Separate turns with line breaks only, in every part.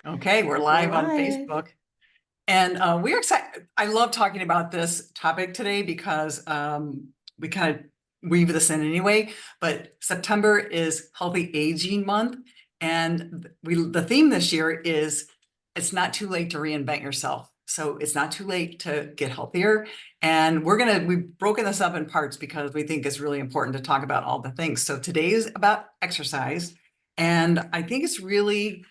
Okay, we're
We're
live on
live.
Facebook. And we're excited. I love talking about this topic today because we kind of weave this in anyway. But September is Healthy Aging Month. And the theme this year is it's not too late to reinvent yourself. So it's not too late to get healthier. And we've broken this up in parts because we think it's really important to talk about all the things. So today is about exercise. And I think it's really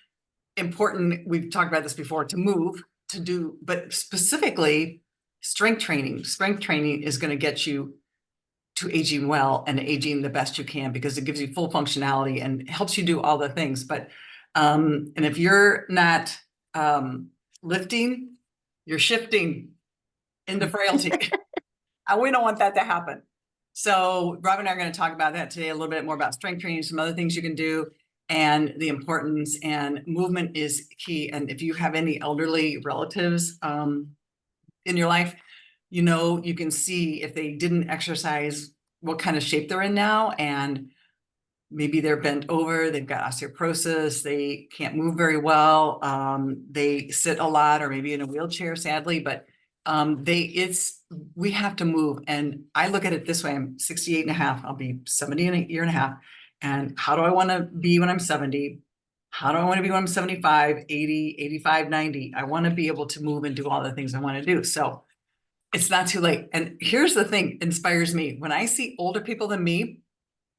important, we've talked about this before, to move, to do, but specifically strength training. Strength training is going to get you to aging well and aging the best you can because it gives you full functionality and helps you do all the things. But and if you're not lifting, you're shifting into frailty. And we don't want that to happen. So Rob and I are going to talk about that today, a little bit more about strength training, some other things you can do, and the importance, and movement is key. And if you have any elderly relatives in your life, you can see if they didn't exercise, what kind of shape they're in now. And maybe they're bent over, they've got osteoporosis, they can't move very well, they sit a lot or maybe in a wheelchair, sadly, but we have to move. And I look at it this way: I'm 68 and a half, I'll be 70 in a year and a half. And how do I want to be when I'm 70? How do I want to be when I'm 75, 80, 85, 90? I want to be able to move and do all the things I want to do. So it's not too late. And here's the thing, inspires me when I see older people than me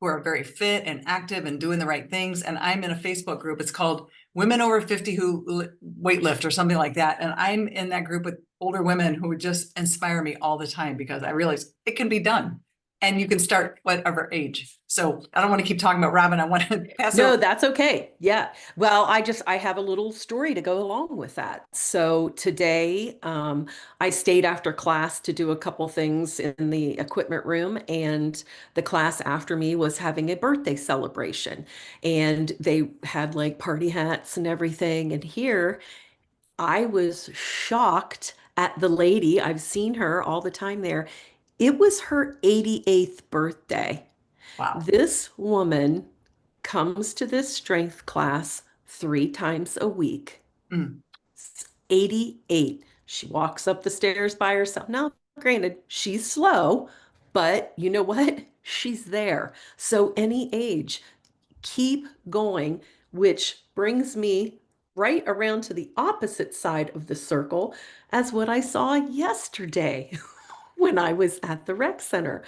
who are very fit and active and doing the right things. And I'm in a Facebook group. It's called Women Over 50 Who Weightlift or something like that. And I'm in that group with older women who just inspire me all the time because I realize it can be done and you can start whatever age. So I don't want to keep talking about Robin. I want to pass it over.
No, that's okay. Yeah. Well, I have a little story to go along with that. So today, I stayed after class to do a couple things in the equipment room, and the class after me was having a birthday celebration, and they had like party hats and everything. And here I was shocked at the lady. I've seen her all the time there. It was her 88th birthday.
Wow.
This woman comes to this strength class 3 times a week.
Mm,
88. She walks up the stairs by herself. Now, granted, she's slow, but you know what? She's there. So, any age, keep going, which brings me right around to the opposite side of the circle as what I saw yesterday when I was at the rec center.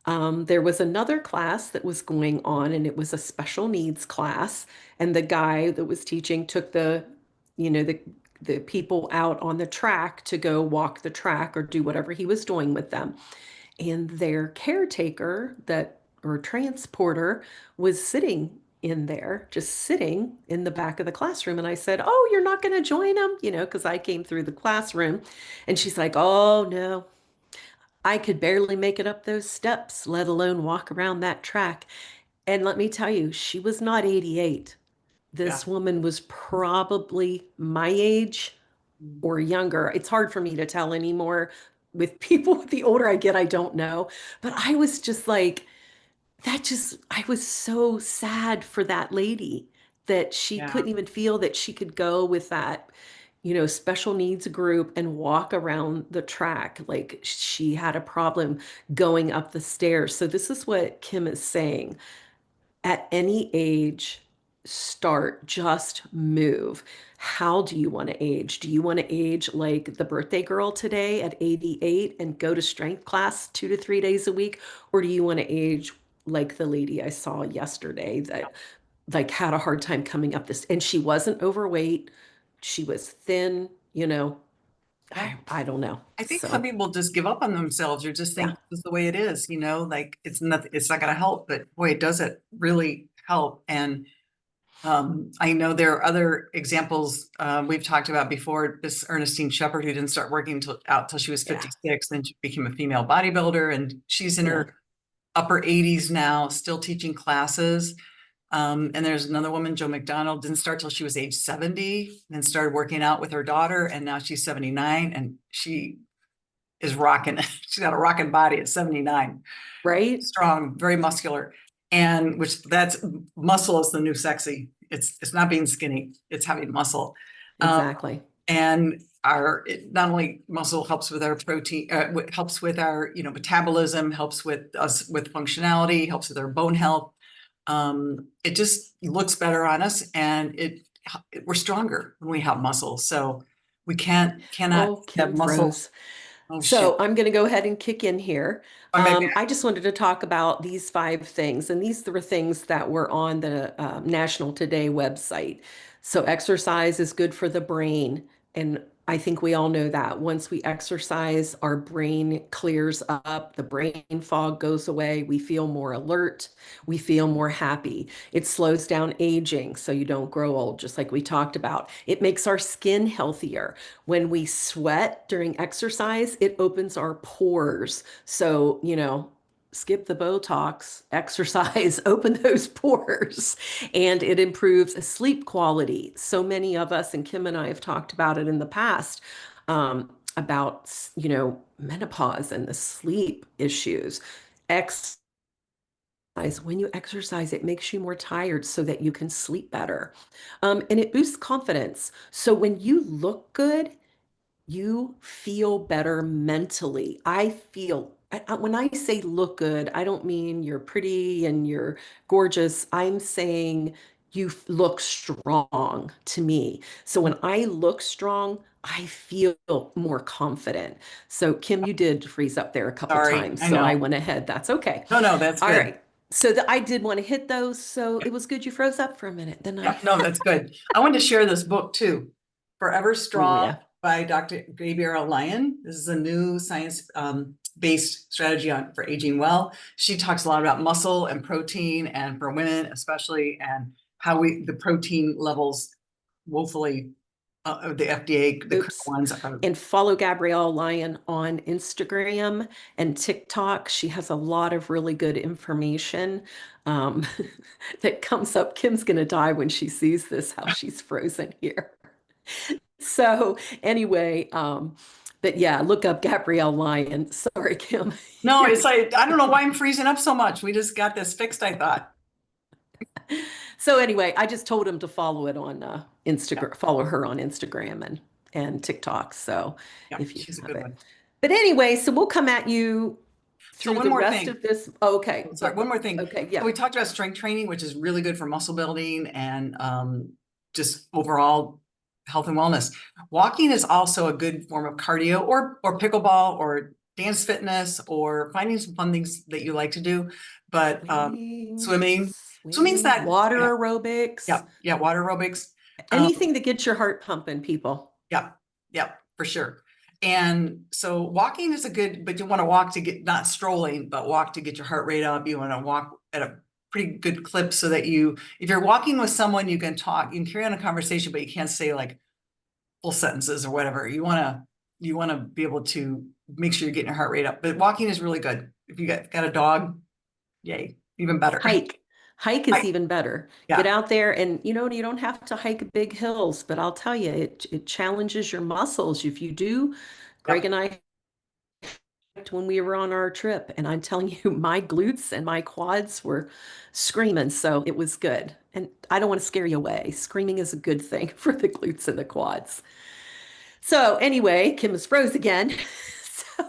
There was another class that was going on, and it was a special needs class. And the guy that was teaching took you know, the people out on the track to go walk the track or do whatever he was doing with them. And their caretaker or transporter was sitting in there, just sitting in the back of the classroom. And I said, "Oh, you're not going to join them?" Because I came through the classroom. And she's like, "Oh, no, I could barely make it up those steps, let alone walk around that track." And let me tell you, she was not 88.
yeah.
This woman was probably my age
Mm,
or younger. It's hard for me to tell anymore with people. The older I get, I don't know. But I was just like, I was so sad for that lady that she
yeah.
couldn't even feel that she could go with that, special needs group and walk around the track. Like she had a problem going up the stairs. So this is what Kim is saying. At any age, start, just move. How do you want to age? Do you want to age like the birthday girl today at 88 and go to strength class 2 to 3 days a week? Or do you want to age like the lady I saw yesterday that like had a hard time coming up this, and she wasn't overweight. She was thin.
Yeah.
I don't know.
I think some
So,
people just give up on themselves or just
yeah.
think this is the way it is, like it's not going to help, but boy, does it really help. And I know there are other examples we've talked about before. This Ernestine Shepherd, who didn't start working till she was
Yeah.
56, then she became a female bodybuilder, and she's in
Yeah.
her upper 80s now, still teaching classes. And there's another woman, Joe McDonald, didn't start till she was age 70, then started working out with her daughter, and now she's 79, and she is rocking. She's got a rocking body at 79,
Right?
strong, very muscular, and which that's muscle is the new sexy. it's not being skinny, it's having muscle.
Exactly.
And not only muscle helps with our protein, helps with our, metabolism, helps with us with functionality, helps with our bone health. It just looks better on us, and we're stronger when we have muscle. So we cannot
Oh,
have
Kim
muscle.
froze.
Oh shit.
So I'm going to go ahead and kick in here.
I may
I just wanted to talk about these 5 things, and these were things that were on the National Today website. So exercise is good for the brain, and I think we all know that once we exercise, our brain clears up, the brain fog goes away, we feel more alert, we feel more happy. It slows down aging so you don't grow old, just like we talked about. It makes our skin healthier. When we sweat during exercise, it opens our pores. So, skip the Botox, exercise, open those pores, and it improves sleep quality. So many of us, and Kim and I have talked about it in the past, about, menopause and the sleep issues. Exercise, when you exercise, it makes you more tired so that you can sleep better. And it boosts confidence. So when you look good, you feel better mentally. When I say look good, I don't mean you're pretty and you're gorgeous. I'm saying look strong to me. So when I look strong, I feel more confident. So Kim, you did freeze up there a couple
Sorry,
times.
I
So I
know.
went ahead. That's okay.
No, that's
All
good.
right. So I did want to hit those. So it was good you froze up for a minute. Then
Yeah, no, that's good. I wanted to share this book too, Forever
oh
Strong
yeah.
by Dr. Gabrielle Lyon. This is a new science based strategy for aging well. She talks a lot about muscle and protein, and for women especially, and how the protein levels woefully, the FDA, the current
Oops.
ones are.
And follow Gabrielle Lyon on Instagram and TikTok. She has a lot of really good information um, that comes up. Kim's going to die when she sees this, how she's frozen here. So, anyway, but yeah, look up Gabrielle Lyon. Sorry, Kim.
No, it's like, I don't know why I'm freezing up so much. We just got this fixed, I thought.
So anyway, I just told him to follow it on
Yeah,
Instagram, follow her on Instagram and TikTok. So
yeah,
if you
she's a
have
good
it.
one.
But anyway, so we'll come at you
So
through
one
the
more
rest
thing.
of this. Oh, okay.
Sorry, one more thing.
Okay.
So
Yeah.
we talked about strength training, which is really good for muscle building and just overall health and wellness. Walking is also a good form of cardio, or pickleball, or dance fitness, or finding some fun things that you like to do. But
Swimming,
swimming, swimming's
swimming,
that,
water aerobics,
yeah, water aerobics.
anything that gets your heart pumping, people.
Yeah, yeah, for sure. And so walking is a good, but you want to walk to get, not strolling, but walk to get your heart rate up. You want to walk at a pretty good clip so that if you're walking with someone, you can talk, you can carry on a conversation, but you can't say like full sentences or whatever. You want to be able to make sure you're getting your heart rate up. But walking is really good. If you got a dog, yay, even better.
Hike. Hike is even better. Get
Yeah,
out there and you don't have to hike big hills, but I'll tell you, it challenges your muscles. If you do, Greg
yeah.
and I hiked when we were on our trip, and I'm telling you, my glutes and my quads were screaming, so it was good. And I don't want to scare you away. Screaming is a good thing for the glutes and the quads. So anyway, Kim is froze again. So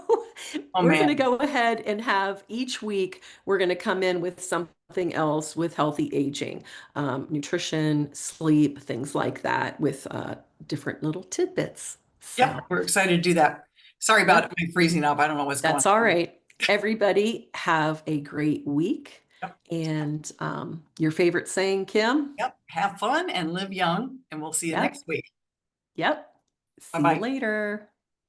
Oh
we're going to
man.
go ahead and have each week, we're going to come in with something else with healthy aging, nutrition, sleep, things like that with different little tidbits.
Yep,
So,
we're excited to do that. Sorry about
yep,
my freezing up. I don't know what's going
that's all
on.
right. Everybody have a great week.
Yep.
And your favorite saying, Kim?
Yep. Have fun and live young, and we'll see you
Yep,
next week.
yep.
Bye
See you
bye.
later.